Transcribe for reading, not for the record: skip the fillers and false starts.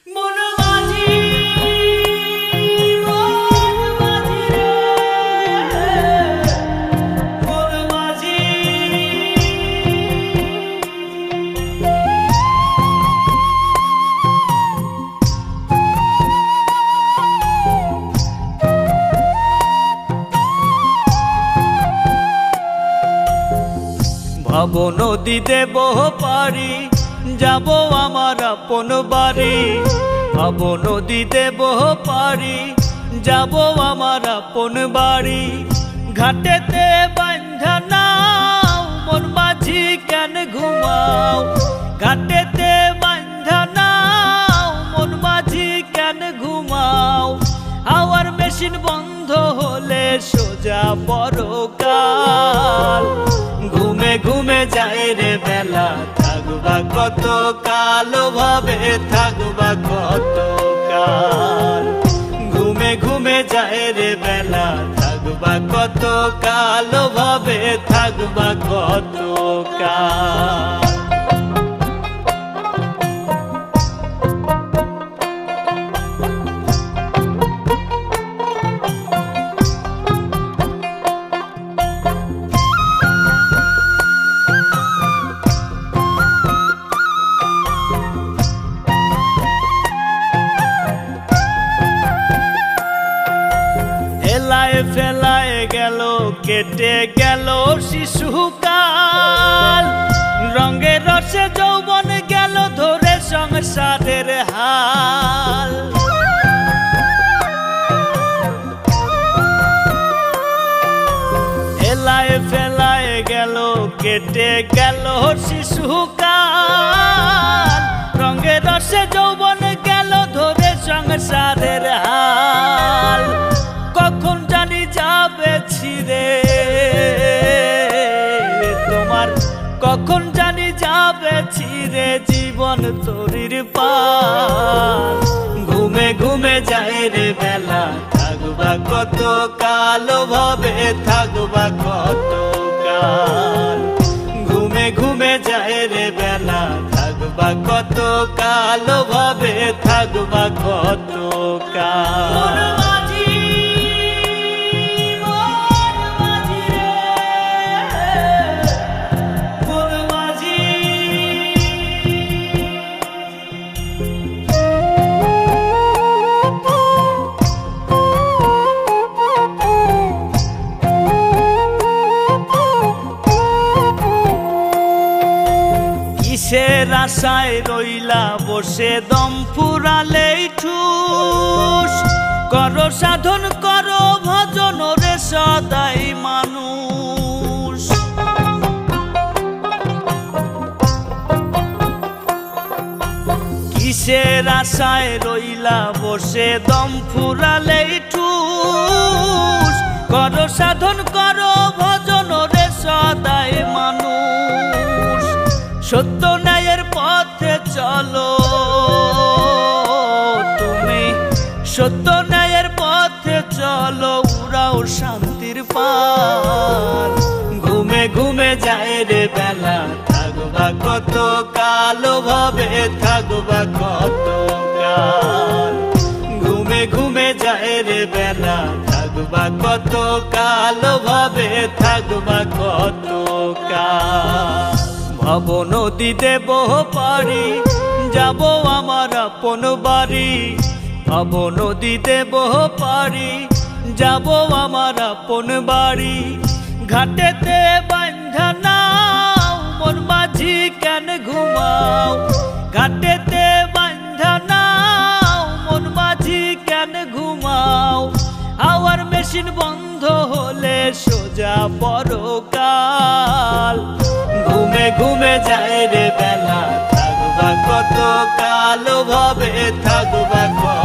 ভাব নদী দেব পারি যাব আমার আপন বাড়ি। ভাব নদী দেব পারি যাব আমার আপন বাড়ি। ঘাটেতে বান্ধা নাও মন মাঝি কেন ঘুমাও। ঘাটেতে বান্ধা নাও মন মাঝি কেন ঘুমাও। হাওয়ার মেশিন বন্ধ হলে সোজা পরকাল। ঘুমে ঘুমে যায় রে বেলা থাকবা কত কাল ভাবে থাকবা কত কাল। ঘুমে ঘুমে যায় রে বেলা থাকবা কত কাল ভাবে থাকবা কত কাল। ফেলায় গেল কেটে গেল শিশুকাল। রঙে রসে যৌবন গেল ধরে সংসারের হাল। এলায় ফেলায় গেল কেটে গেল শিশুকাল। রঙে রসে যৌবন গেল ধরে সংসারের হাল। কখন জানি যাবে ছিঁড়ে তোমার, কখন জানি যাবে ছিঁড়ে জীবন তরির পাল। ঘুমে ঘুমে যায় রে বেলা থাকবা কত কাল ভাবে থাকবা কত কাল। ঘুমে ঘুমে যায় রে বেলা থাকবা কত কাল ভাবে থাকবা কত কাল। কিসের আশায় রইলা বসে দম ফুরালেই ঠুস। করো সাধন করো ভজন রে সদাই মানুষ। কিসের আশায় রইলা বসে দম ফুরালেই ঠুস। করো সাধন করো ভজন রে সদাই মানুষ। সত্য ন্যায়ের পথে চলো তুমি, সত্য ন্যায়ের পথে চলো উড়াও শান্তির পাল। ঘুমে ঘুমে যায় রে বেলা থাকবা কত কাল ভাবে থাকবা কত কাল। ঘুমে ঘুমে যায় রে বেলা থাকবা কত কাল ভাবে থাকবা কত কাল। ভাব নদী দেব পারি যাব আমার আপন বাড়ি। ভাব নদী দেব পারি যাব আমার আপন বাড়ি। ঘাটেতে বান্ধা নাও মন মাঝি কেন ঘুমাও। ঘাটেতে বান্ধা নাও মন মাঝি কেন ঘুমাও। হাওয়ার মেশিন বন্ধ হলে সোজা পরকাল। ঘুমে ঘুমে যায় রে বেলা থাকবা কত কাল ভাবে থাকবা কত